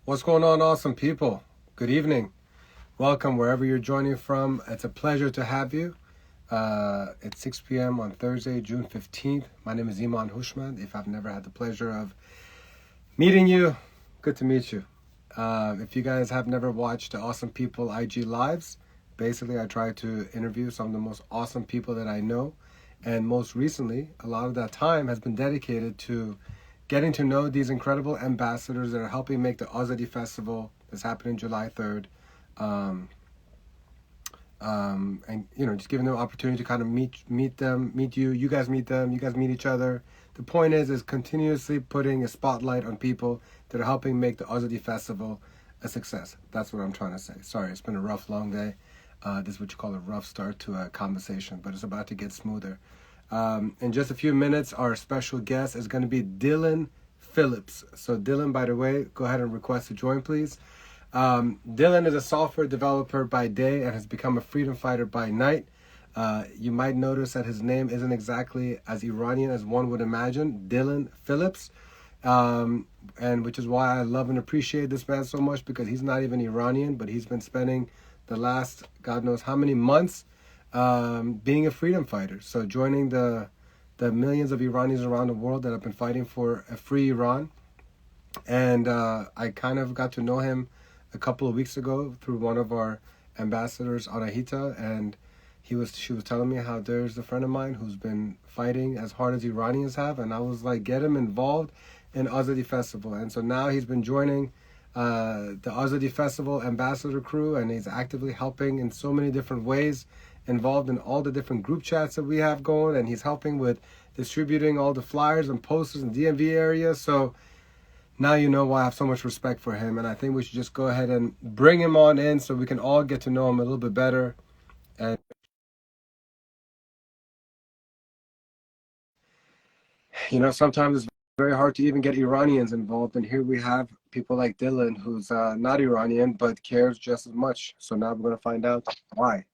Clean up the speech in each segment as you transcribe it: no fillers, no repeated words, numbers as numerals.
What's going on, awesome people? Good evening. Welcome wherever you're joining from. It's a pleasure to have you. It's 6 p.m. on Thursday, June 15th. My name is Iman Hushman. If I've never had the pleasure of meeting you, good to meet you. If you guys have never watched the Awesome People IG Lives, basically I try to interview some of the most awesome people that I know. And most recently, a lot of that time has been dedicated to getting to know these incredible ambassadors that are helping make the Azadi Festival that's happening July 3rd. And just giving them an opportunity to kind of meet them, meet you. You guys meet them. You guys meet each other. The point is continuously putting a spotlight on people that are helping make the Azadi Festival a success. That's what I'm trying to say. Sorry, it's been a rough, long day. This is what you call a rough start to a conversation, but it's about to get smoother. In just a few minutes, our special guest is going to be Dillon Phillips. So Dillon, by the way, go ahead and request to join, please. Dillon is a software developer by day and has become a freedom fighter by night. You might notice that his name isn't exactly as Iranian as one would imagine, Dillon Phillips, and which is why I love and appreciate this man so much, because he's not even Iranian, but he's been spending the last God knows how many months being a freedom fighter. So joining the millions of Iranians around the world that have been fighting for a free Iran. And I kind of got to know him a couple of weeks ago through one of our ambassadors, Anahita, and she was telling me how there's a friend of mine who's been fighting as hard as Iranians have, and I was like, get him involved in Azadi Festival. And so now he's been joining the Azadi Festival ambassador crew, and he's actively helping in so many different ways, involved in all the different group chats that we have going, and he's helping with distributing all the flyers and posters in DMV area. So now you know why I have so much respect for him, and I think we should just go ahead and bring him on in so we can all get to know him a little bit better. And sometimes it's very hard to even get Iranians involved, and here we have people like Dillon, who's not Iranian but cares just as much. So now we're going to find out why.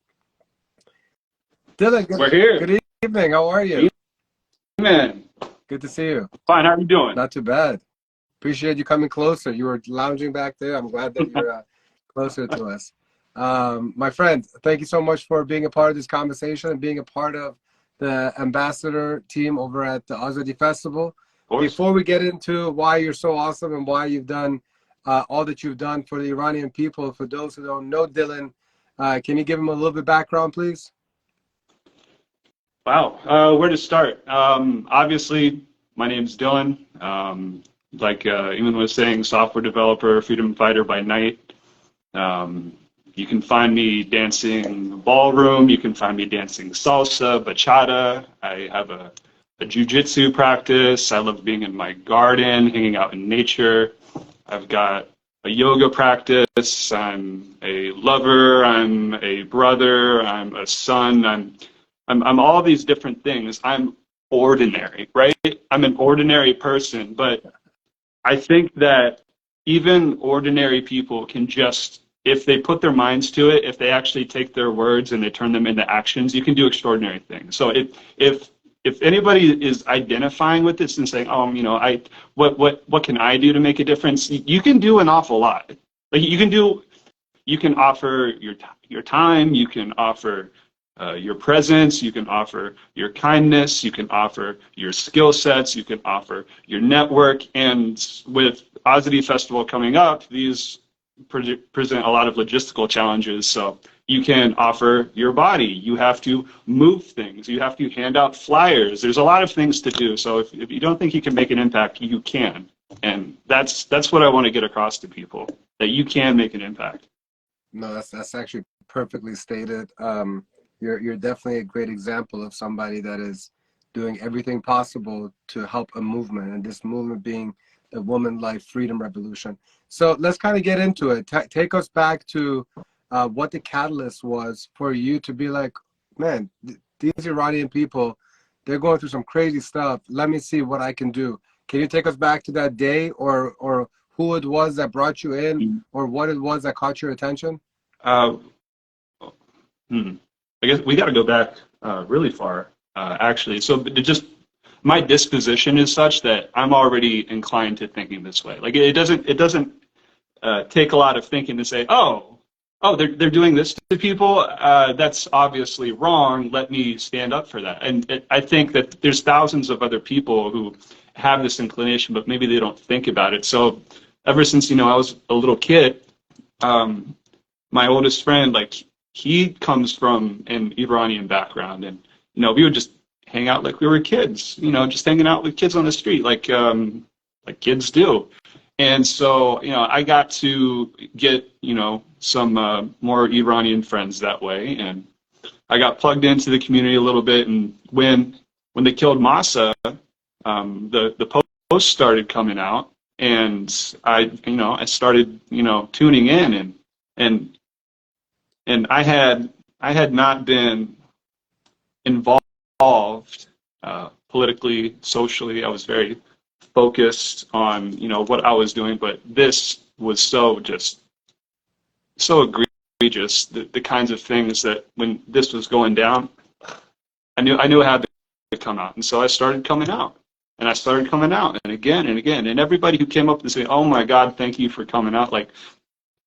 Dillon, We're here. Good evening. How are you? Man. Good to see you. Fine. How are you doing? Not too bad. Appreciate you coming closer. You were lounging back there. I'm glad that you're closer to us. My friend, thank you so much for being a part of this conversation and being a part of the ambassador team over at the Azadi Festival. Before we get into why you're so awesome and why you've done all that you've done for the Iranian people, for those who don't know Dillon, can you give them a little bit of background, please? Wow. Where to start? Obviously, my name's Dillon. Like Eamon was saying, software developer, freedom fighter by night. You can find me dancing ballroom. You can find me dancing salsa, bachata. I have a jiu-jitsu practice. I love being in my garden, hanging out in nature. I've got a yoga practice. I'm a lover. I'm a brother. I'm a son. I'm all these different things. I'm ordinary, right? I'm an ordinary person, but I think that even ordinary people can just, if they put their minds to it, if they actually take their words and they turn them into actions, you can do extraordinary things. So if anybody is identifying with this and saying, oh, what can I do to make a difference? You can do an awful lot. Like you can offer your time, you can offer your presence, you can offer your kindness, you can offer your skill sets, you can offer your network. And with Azadi Festival coming up, these present a lot of logistical challenges. So you can offer your body, you have to move things, you have to hand out flyers. There's a lot of things to do. So if you don't think you can make an impact, you can. And that's what I want to get across to people, that you can make an impact. No, that's actually perfectly stated. You're definitely a great example of somebody that is doing everything possible to help a movement, and this movement being the Woman Life Freedom Revolution. So let's kind of get into it. Take us back to what the catalyst was for you to be like, man, these Iranian people, they're going through some crazy stuff. Let me see what I can do. Can you take us back to that day, or who it was that brought you in, or what it was that caught your attention? I guess we got to go back really far, actually. So my disposition is such that I'm already inclined to thinking this way. Like it doesn't take a lot of thinking to say, oh, they're doing this to people. That's obviously wrong. Let me stand up for that. And I think that there's thousands of other people who have this inclination, but maybe they don't think about it. So ever since, I was a little kid, my oldest friend, like, he comes from an Iranian background, and we would just hang out like we were kids, just hanging out with kids on the street, like kids do. And so, I got to get, some more Iranian friends that way, and I got plugged into the community a little bit. And when they killed Masa, the posts started coming out, and I started, tuning in, and I had not been involved politically, socially. I was very focused on what I was doing, but this was so egregious, the kinds of things that when this was going down, I knew it had to come out. And so I started coming out, and I started coming out, and again and again, and everybody who came up and said, "Oh my God, thank you for coming out," like,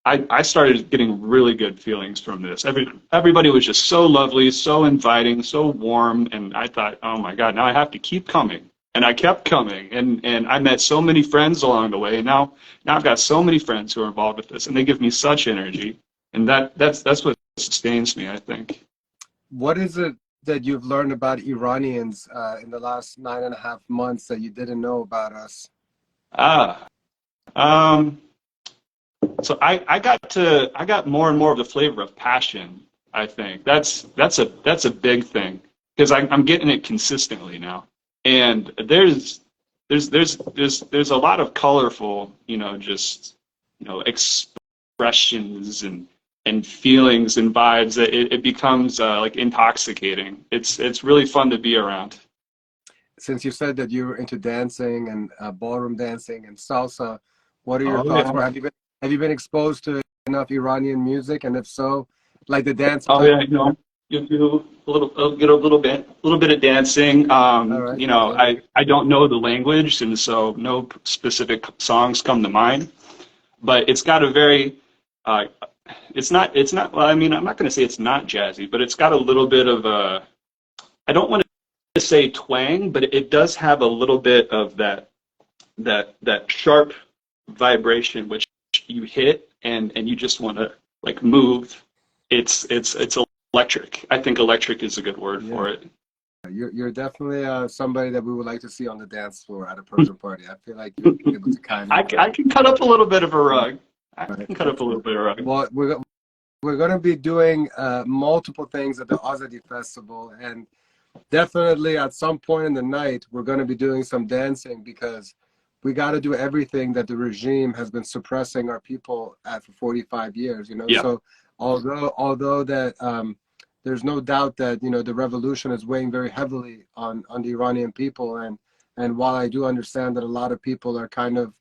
I started getting really good feelings from this. Everybody was just so lovely, so inviting, so warm, and I thought, oh my God, now I have to keep coming. And I kept coming, and I met so many friends along the way, and now I've got so many friends who are involved with this, and they give me such energy, and that's what sustains me, I think. What is it that you've learned about Iranians in the last 9.5 months that you didn't know about us? So I got more and more of the flavor of passion. I think that's a big thing, because I'm getting it consistently now, and there's a lot of colorful, expressions and feelings and vibes that it becomes like intoxicating. It's really fun to be around. Since you said that you were into dancing and ballroom dancing and salsa, what are your thoughts? Yeah. Have you been exposed to enough Iranian music, and if so, like the dance? Oh yeah, you do get a little bit of dancing. Right. I don't know the language, and so no specific songs come to mind. But it's got a very, it's not. Well, I mean, I'm not going to say it's not jazzy, but it's got a little bit of a. I don't want to say twang, but it does have a little bit of that sharp vibration, which you hit and you just want to like move. It's electric. I think electric is a good word for it. You're definitely somebody that we would like to see on the dance floor at a Persian party. I feel like you're able to kind of. I can cut up a little bit of a rug. I can cut up a little bit of a rug. Well, we're going to be doing multiple things at the Azadi Festival, and definitely at some point in the night we're going to be doing some dancing, because we got to do everything that the regime has been suppressing our people at for 45 years. Yeah. So although that there's no doubt that the revolution is weighing very heavily on the Iranian people, and while I do understand that a lot of people are kind of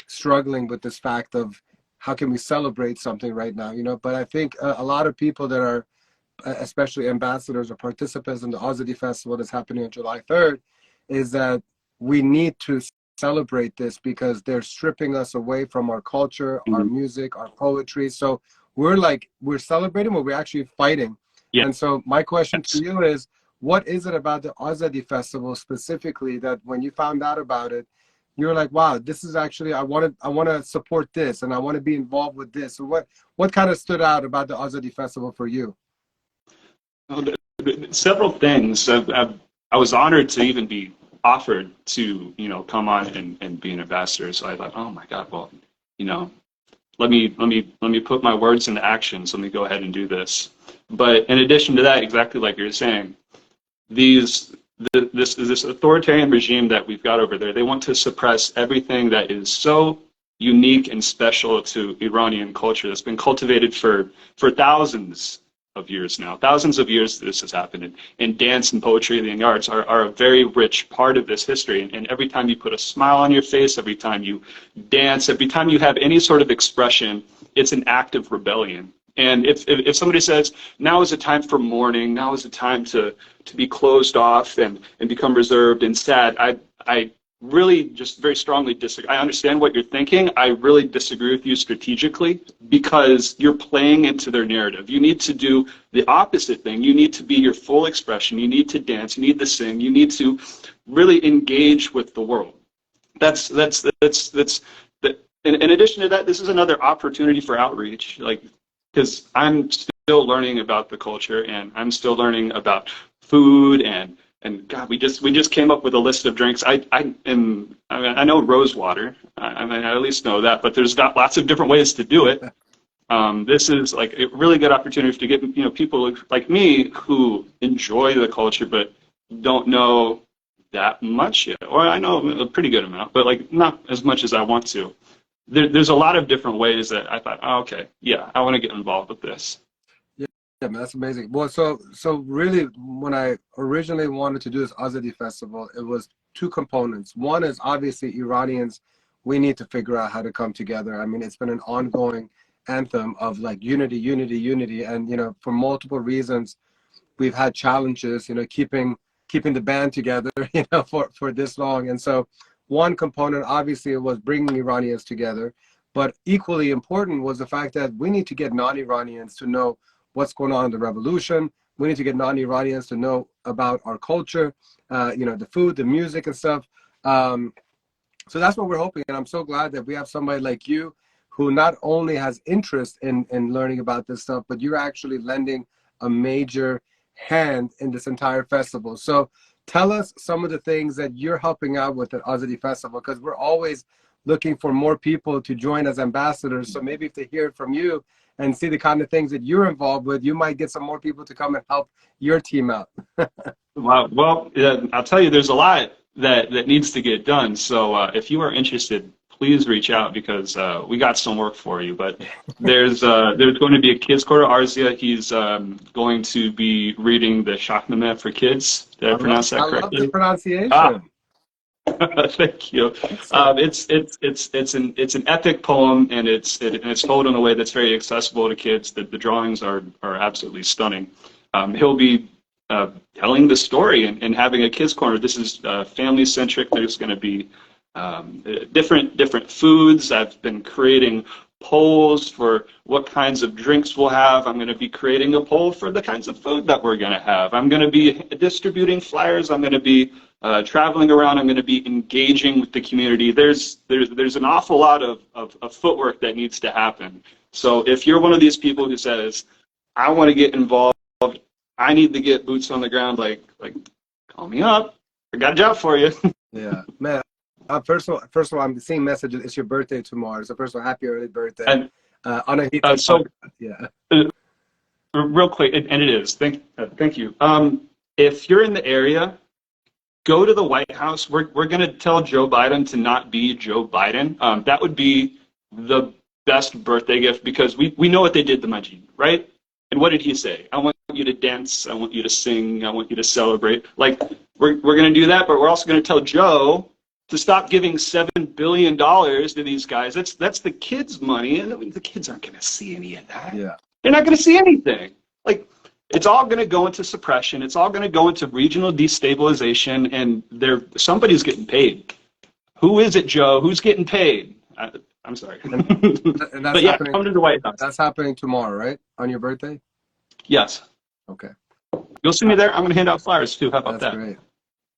struggling with this fact of how can we celebrate something right now, but I think a lot of people that are especially ambassadors or participants in the Azadi Festival that's happening on July 3rd is that we need to celebrate this, because they're stripping us away from our culture, our music, our poetry. So we're celebrating, but we're actually fighting. Yeah. And so my question to you is, what is it about the Azadi Festival specifically that when you found out about it, you're like, wow, this is actually, I want to support this, and I want to be involved with this. So what kind of stood out about the Azadi Festival for you? Several things. I was honored to even be offered to come on and be an ambassador. So I thought, oh my God, well, let me put my words into actions. Let me go ahead and do this. But in addition to that, exactly like you're saying, this authoritarian regime that we've got over there, they want to suppress everything that is so unique and special to Iranian culture that's been cultivated for thousands of years now. Thousands of years this has happened, and dance and poetry and the arts are a very rich part of this history. And every time you put a smile on your face, every time you dance, every time you have any sort of expression, it's an act of rebellion. And if somebody says, now is a time for mourning, now is a time to be closed off and become reserved and sad, I really just very strongly disagree. I understand what you're thinking. I really disagree with you strategically because you're playing into their narrative. You need to do the opposite thing. You need to be your full expression. You need to dance. You need to sing. You need to really engage with the world. In addition to that, this is another opportunity for outreach. Like, because I'm still learning about the culture and I'm still learning about food and God, we just came up with a list of drinks. I know rose water. I mean, I at least know that, but there's got lots of different ways to do it. This is like a really good opportunity to get people like me who enjoy the culture but don't know that much yet, or I know a pretty good amount, but like not as much as I want to. There's a lot of different ways that I thought, oh, okay, yeah, I want to get involved with this. Yeah, man, that's amazing. Well, so really, when I originally wanted to do this Azadi Festival, it was two components. One is obviously Iranians, we need to figure out how to come together. I mean, it's been an ongoing anthem of like unity, unity, unity, and for multiple reasons, we've had challenges, keeping the band together, for this long. And so, one component obviously was bringing Iranians together, but equally important was the fact that we need to get non-Iranians to know what's going on in the revolution. We need to get non-Iranians to know about our culture, the food, the music and stuff. So that's what we're hoping. And I'm so glad that we have somebody like you who not only has interest in learning about this stuff, but you're actually lending a major hand in this entire festival. So tell us some of the things that you're helping out with at Azadi Festival, because we're always looking for more people to join as ambassadors. So maybe if they hear it from you and see the kind of things that you're involved with, you might get some more people to come and help your team out. Well, yeah, I'll tell you, there's a lot that needs to get done. So if you are interested, please reach out because we got some work for you. But there's going to be a kids' quarter. Arzia, he's going to be reading the Shahnameh for kids. Did I pronounce that correctly? I love the pronunciation. Thank you. It's an epic poem, and it's told in a way that's very accessible to kids. The drawings are absolutely stunning. He'll be telling the story and having a kids corner. This is family centric. There's going to be different foods. I've been creating polls for what kinds of drinks we'll have. I'm going to be creating a poll for the kinds of food that we're going to have. I'm going to be distributing flyers. I'm going to be traveling around. I'm going to be engaging with the community. There's an awful lot of footwork that needs to happen. So if you're one of these people who says, I want to get involved, I need to get boots on the ground, like call me up. I got a job for you. Yeah, man. First of all, I'm seeing messages. It's your birthday tomorrow. So first of all, happy early birthday. And, yeah. Real quick, and it is. Thank you. If you're in the area, go to the White House. We're going to tell Joe Biden to not be Joe Biden. That would be the best birthday gift because we know what they did to Majid, right? And what did he say? I want you to dance. I want you to sing. I want you to celebrate. Like we're going to do that, but we're also going to tell Joe to stop giving $7 billion to these guys. That's the kids' money, and I mean, the kids aren't going to see any of that. Yeah, they're not going to see anything. Like it's all going to go into suppression. It's all going to go into regional destabilization, and somebody's getting paid. Who is it, Joe? Who's getting paid? I'm sorry. And that's but yeah, come to the White House. That's happening tomorrow, right? On your birthday? Yes. Okay. You'll see me there. I'm going to hand out flyers too. How about that? That's great.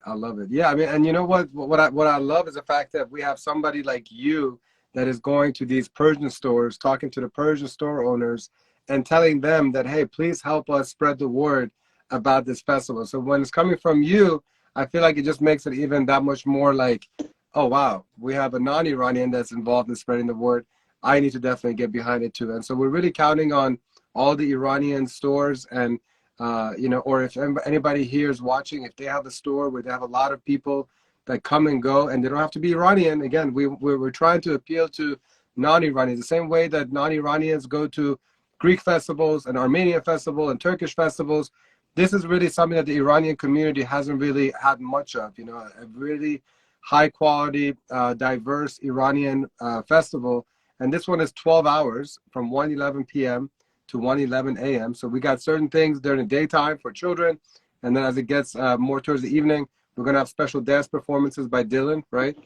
I love it. Yeah, I mean, and you know what I love is the fact that we have somebody like you that is going to these Persian stores, talking to the Persian store owners and telling them that, hey, please help us spread the word about this festival. So when it's coming from you, I feel like it just makes it even that much more like, oh, wow, we have a non-Iranian that's involved in spreading the word. I need to definitely get behind it too. And so we're really counting on all the Iranian stores and or if anybody here is watching, if they have a store where they have a lot of people that come and go, and they don't have to be Iranian. Again, we're trying to appeal to non-Iranians, the same way that non-Iranians go to Greek festivals and Armenian festival and Turkish festivals. This is really something that the Iranian community hasn't really had much of, a really high quality, diverse Iranian festival. And this one is 12 hours from 1:11 p.m. to 1:11 a.m. So we got certain things during the daytime for children, and then as it gets more towards the evening, We're gonna have special dance performances by Dillon, right?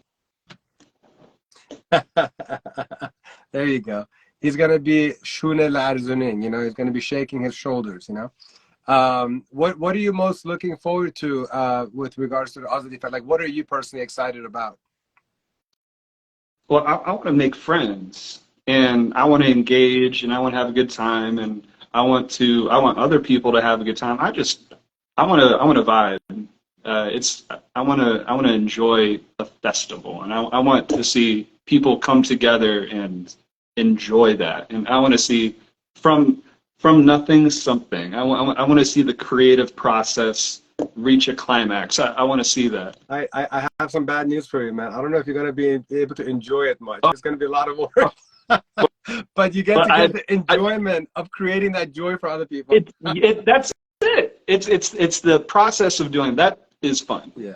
There you go. He's gonna be shune larzunin, you know, he's gonna be shaking his shoulders, you know. What are you most looking forward to with regards to the Azadi Festival? Like, what are you personally excited about? Well, I want to make friends, and I want to engage, and I want to have a good time, and I want other people to have a good time. I want to vibe. I want to enjoy a festival, and I want to see people come together and enjoy that. And I want to see from from nothing something. I want to see the creative process reach a climax. I want to see that. I have some bad news for you, man. I don't know if you're gonna be able to enjoy it much. It's gonna be a lot of work. But you get But to get the enjoyment of creating that joy for other people. that's it. It's the process of doing that is fun. Yeah.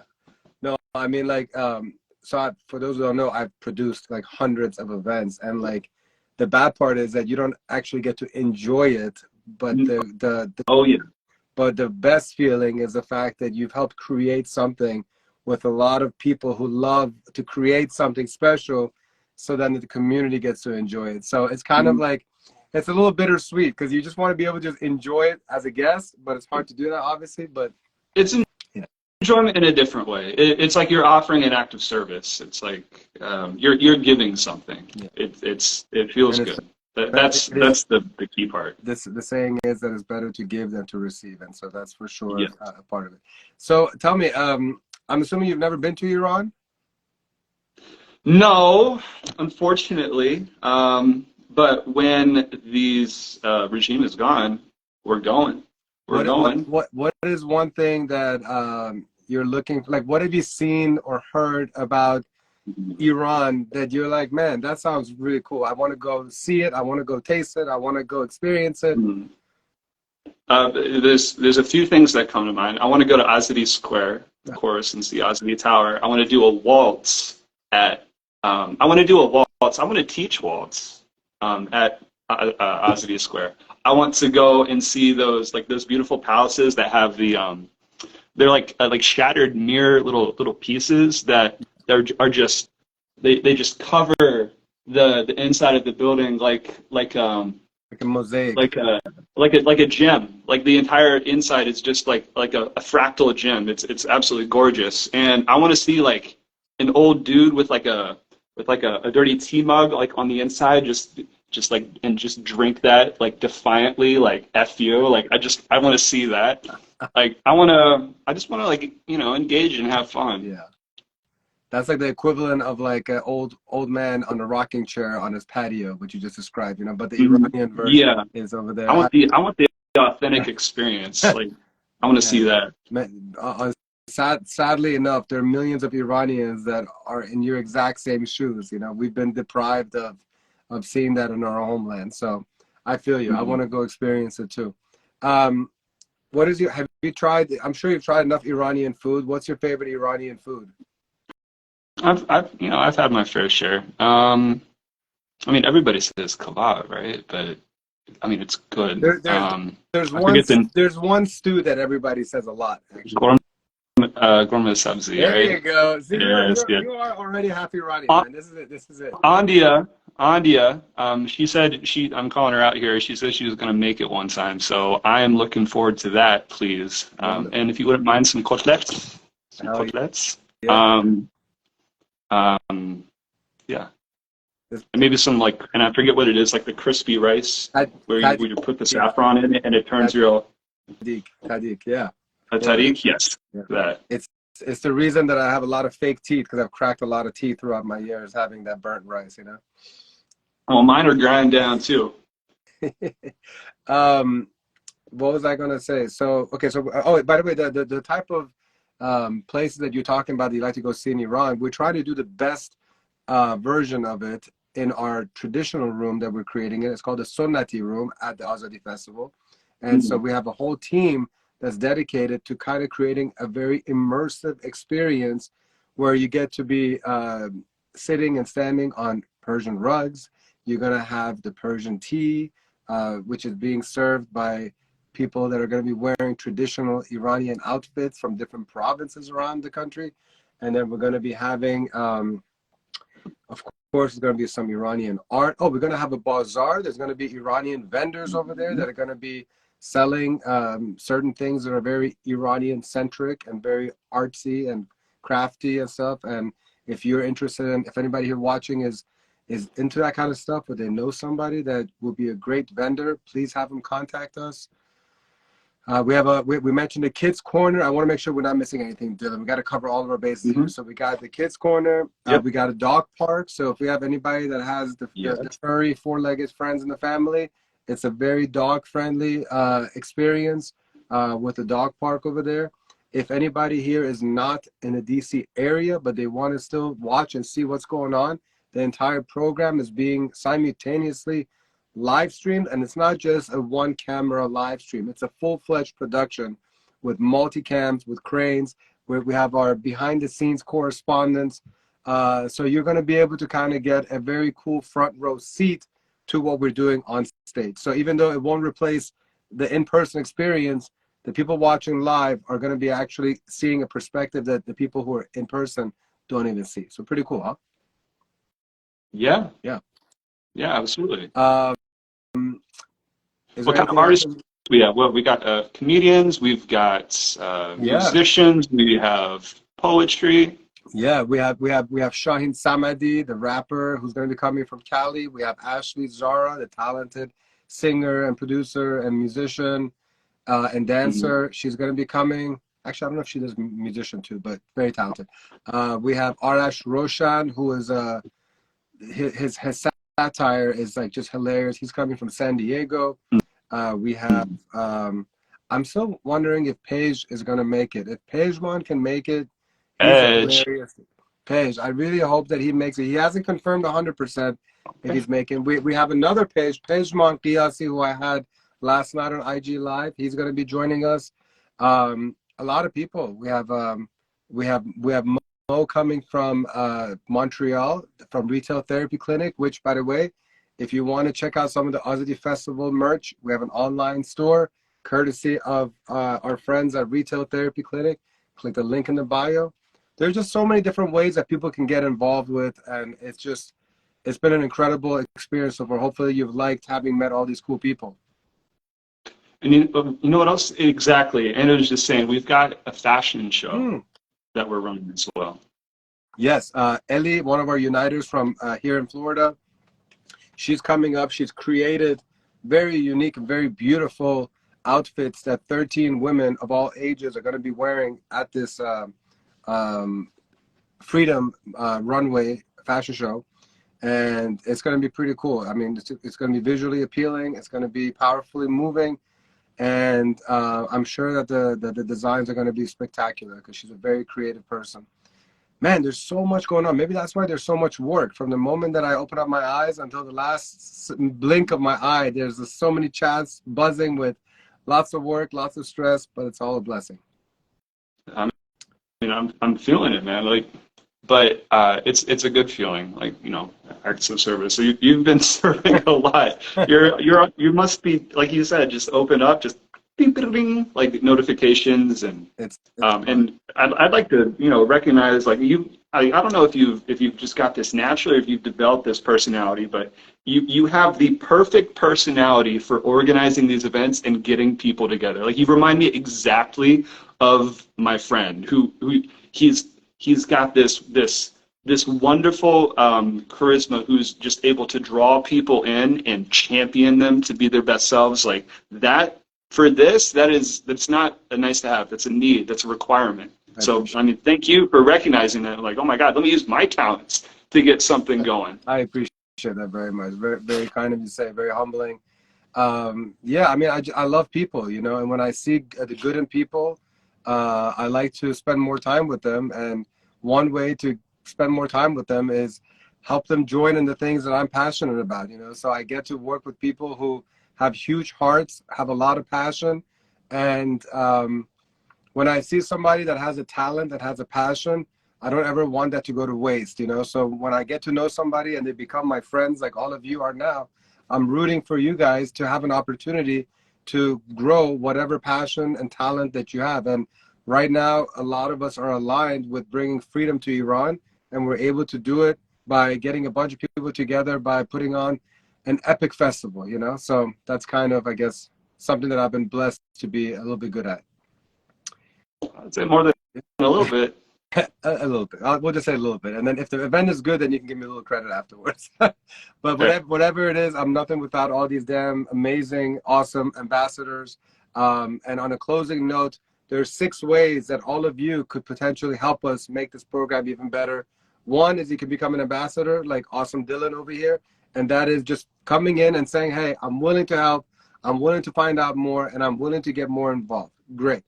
No, I mean, like, for those who don't know, I've produced like hundreds of events, and like, the bad part is that you don't actually get to enjoy it. But Oh yeah. but the best feeling is the fact that you've helped create something with a lot of people who love to create something special, so then the community gets to enjoy it. So it's kind of like, it's a little bittersweet because you just want to be able to just enjoy it as a guest, but it's hard to do that, obviously. But It's yeah, enjoyment in a different way. It's like you're offering an act of service. It's like you're giving something. yeah. It feels And it's, good. it is, That's the key part. the saying is that it's better to give than to receive, and so that's for sure Yeah. a part of it. So tell me, I'm assuming you've never been to Iran? No, unfortunately. But when these regime is gone, we're going. We're going. What is one thing that you're looking for? Like, what have you seen or heard about Iran that you're like, man, that sounds really cool. I want to go see it. I want to go taste it. I want to go experience it. Mhm. There's a few things that come to mind. I want to go to Azadi Square, of course, and see Azadi Tower. I want to do a waltz at. I want to do a waltz. I want to teach waltz at Azadi Square. I want to go and see those beautiful palaces that have they're like shattered mirror little pieces that are just they just cover the inside of the building Like a mosaic. like a gem. Like the entire inside is just like a fractal gem. It's absolutely gorgeous. And I want to see like an old dude with a dirty tea mug like on the inside, just drink that like defiantly, like F you. Like I want to see that. Like I just want to like engage and have fun. Yeah. That's like the equivalent of like an old man on a rocking chair on his patio, which you just described, but the Iranian version Yeah, is over there. I want the authentic experience. Like I want to see that. Sadly enough, there are millions of Iranians that are in your exact same shoes. We've been deprived of seeing that in our homeland. So I feel you. I want to go experience it too. Have you tried? I'm sure you've tried enough Iranian food. What's your favorite Iranian food? I've had my fair share. I mean, everybody says kebab, right? But I mean, it's good. There, there's there's I one forget the there's one stew that everybody says a lot, actually. gourmet sabzi, There right? you go. See, Yes, yes. you are already half Iranian, An- man. This is it. This is it. Andia, she said I'm calling her out here. She said she was going to make it one time, so I am looking forward to that, please. And if you wouldn't mind some koteletts, Hell yeah. Yeah. Yeah. And maybe some and I forget what it is, like the crispy rice where you put the saffron in it and it turns real. Tadik, yeah. A tarik, yes, Yeah. that. It's the reason that I have a lot of fake teeth, because I've cracked a lot of teeth throughout my years having that burnt rice. Well, mine are grind down too. What was I gonna say? So okay, oh, by the way, the type of places that you're talking about that you like to go see in Iran, we're trying to do the best version of it in our traditional room that we're creating. It's called the Sunnati room at the Azadi Festival, and so we have a whole team that's dedicated to kind of creating a very immersive experience where you get to be sitting and standing on Persian rugs. You're gonna have the Persian tea, which is being served by people that are going to be wearing traditional Iranian outfits from different provinces around the country. And then we're going to be having, of course, there's going to be some Iranian art. Oh, we're going to have a bazaar. There's going to be Iranian vendors over there that are going to be selling certain things that are very Iranian centric and very artsy and crafty and stuff. And if you're interested in, if anybody here watching is into that kind of stuff, or they know somebody that will be a great vendor, please have them contact us. We mentioned the kids corner. I want to make sure we're not missing anything, Dylan. We got to cover all of our bases here. So we got the kids corner. Yep. We got a dog park. So if we have anybody that has the furry four-legged friends in the family, it's a very dog-friendly experience with the dog park over there. If anybody here is not in the DC area, but they want to still watch and see what's going on, the entire program is being simultaneously live streamed, and it's not just a one camera live stream. It's a full-fledged production with multicams, with cranes, where we have our behind the scenes correspondents. So you're going to be able to kind of get a very cool front row seat to what we're doing on stage. So even though it won't replace the in-person experience, the people watching live are going to be actually seeing a perspective that the people who are in person don't even see. So pretty cool, huh? Yeah, absolutely. What kind of artists we have? Well, we got comedians, we've got musicians, we have poetry. Yeah, we have Shaheen Samadi, the rapper, who's going to be coming from Cali. We have Ashley Zara, the talented singer and producer and musician and dancer. She's going to be coming. Actually, I don't know if she does musician too, but very talented. We have Arash Roshan, who is his satire is like just hilarious. He's coming from San Diego. We have I'm still wondering if Paige is going to make it. If Paigemon can make it, he's hilarious. Paige, I really hope that he makes it. He hasn't confirmed 100% if he's making. We have another Paigemon Qiyasi, who I had last night on IG Live. He's going to be joining us. A lot of people. We have Mo coming from Montreal, from Retail Therapy Clinic, which, by the way, if you want to check out some of the Azadi Festival merch, we have an online store courtesy of our friends at Retail Therapy Clinic. Click the link in the bio. There's just so many different ways that people can get involved with, and it's been an incredible experience so far. Hopefully you've liked having met all these cool people. And you know what else? Exactly. And I was just saying, we've got a fashion show that we're running as well. Yes, Ellie, one of our uniters from here in Florida, she's coming up. She's created very unique and very beautiful outfits that 13 women of all ages are going to be wearing at this Freedom Runway fashion show. And it's going to be pretty cool. I mean, it's going to be visually appealing. It's going to be powerfully moving. And I'm sure that the designs are going to be spectacular because she's a very creative person. Man, there's so much going on. Maybe that's why there's so much work. From the moment that I open up my eyes until the last blink of my eye, there's just so many chats buzzing with lots of work, lots of stress, but it's all a blessing. I'm feeling it, man. Like, but it's a good feeling. Like, you know, acts of service. So you've been serving a lot. You must be, like you said, just open up, just ding, ding, ding, like notifications, and and I'd like to, you know, recognize, like, I don't know if you've just got this naturally, or if you've developed this personality, but you have the perfect personality for organizing these events and getting people together. Like, you remind me exactly of my friend who he's got this wonderful charisma, who's just able to draw people in and champion them to be their best selves. Like that. For this, that's not a nice to have. That's a need. That's a requirement. So, I mean, thank you for recognizing that. Like, oh my God, let me use my talents to get something going. I appreciate that very much. Very, very kind of you to say. Very humbling. Yeah, I mean, I love people, you know, and when I see the good in people, I like to spend more time with them. And one way to spend more time with them is help them join in the things that I'm passionate about, you know. So I get to work with people who have huge hearts, have a lot of passion. And when I see somebody that has a talent, that has a passion, I don't ever want that to go to waste, you know? So when I get to know somebody and they become my friends, like all of you are now, I'm rooting for you guys to have an opportunity to grow whatever passion and talent that you have. And right now, a lot of us are aligned with bringing freedom to Iran, and we're able to do it by getting a bunch of people together by putting on an epic festival, you know? So that's kind of, I guess, something that I've been blessed to be a little bit good at. I'd say more than a little bit. A little bit. We'll just say a little bit. And then if the event is good, then you can give me a little credit afterwards. But whatever it is, I'm nothing without all these damn amazing, awesome ambassadors. And on a closing note, there's 6 ways that all of you could potentially help us make this program even better. One is you can become an ambassador like awesome Dillon over here. And that is just coming in and saying, hey, I'm willing to help. I'm willing to find out more, and I'm willing to get more involved. Great.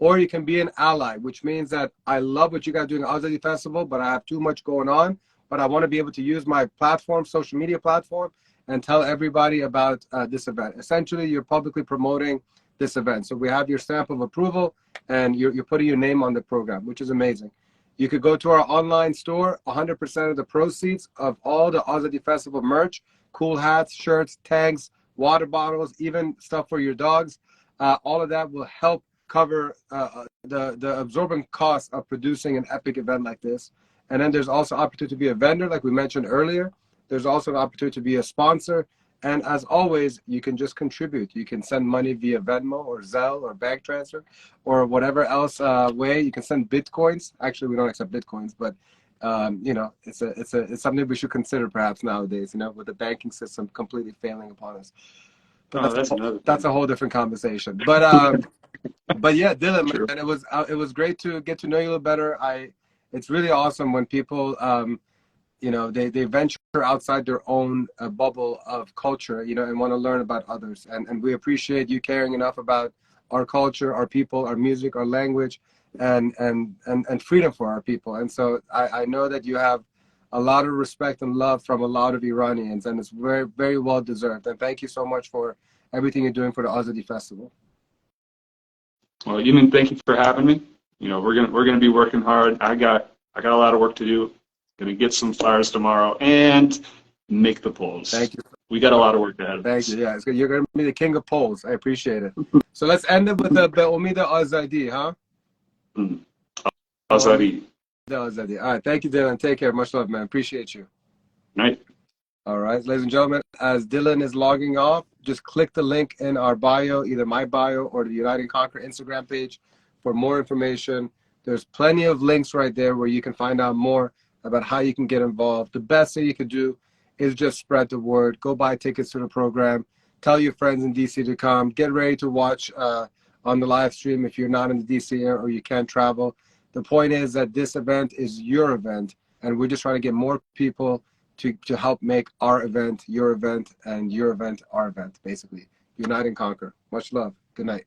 Or you can be an ally, which means that I love what you guys are doing at Azadi Festival, but I have too much going on. But I want to be able to use my platform, social media platform, and tell everybody about this event. Essentially, you're publicly promoting this event. So we have your stamp of approval, and you're putting your name on the program, which is amazing. You could go to our online store. 100% of the proceeds of all the Azadi Festival merch, cool hats, shirts, tags, water bottles, even stuff for your dogs, all of that will help cover the absorbent costs of producing an epic event like this. And then there's also opportunity to be a vendor, like we mentioned earlier. There's also an opportunity to be a sponsor. And as always, you can just contribute. You can send money via Venmo or Zelle or bank transfer or whatever else way. You can send Bitcoins. Actually, we don't accept Bitcoins, but you know, it's something we should consider perhaps nowadays, you know, with the banking system completely failing upon us. But that's a whole different conversation. But yeah, Dillon, man, it was great to get to know you a little better. It's really awesome when people you know, they venture outside their own bubble of culture, you know, and want to learn about others. And we appreciate you caring enough about our culture, our people, our music, our language, and freedom for our people. And so I know that you have a lot of respect and love from a lot of Iranians, and it's very, very well deserved. And thank you so much for everything you're doing for the Azadi Festival. Well, Eamon, thank you for having me. You know, we're gonna be working hard. I got a lot of work to do. Gonna get some flyers tomorrow and make the polls. Thank you. We got a lot of work ahead of us. Thank you. Yeah, you're gonna be the king of polls. I appreciate it. So let's end it with the Be'omida Azadi, huh? Azadi. Azadi. All right. Thank you, Dillon. Take care. Much love, man. Appreciate you. Night. All right, ladies and gentlemen, as Dillon is logging off, just click the link in our bio, either my bio or the Unite and Conquer Instagram page for more information. There's plenty of links right there where you can find out more about how you can get involved. The best thing you can do is just spread the word. Go buy tickets to the program. Tell your friends in DC to come. Get ready to watch on the live stream if you're not in the DC area or you can't travel. The point is that this event is your event, and we're just trying to get more people to help make our event your event, and your event our event, basically. Unite and conquer. Much love. Good night.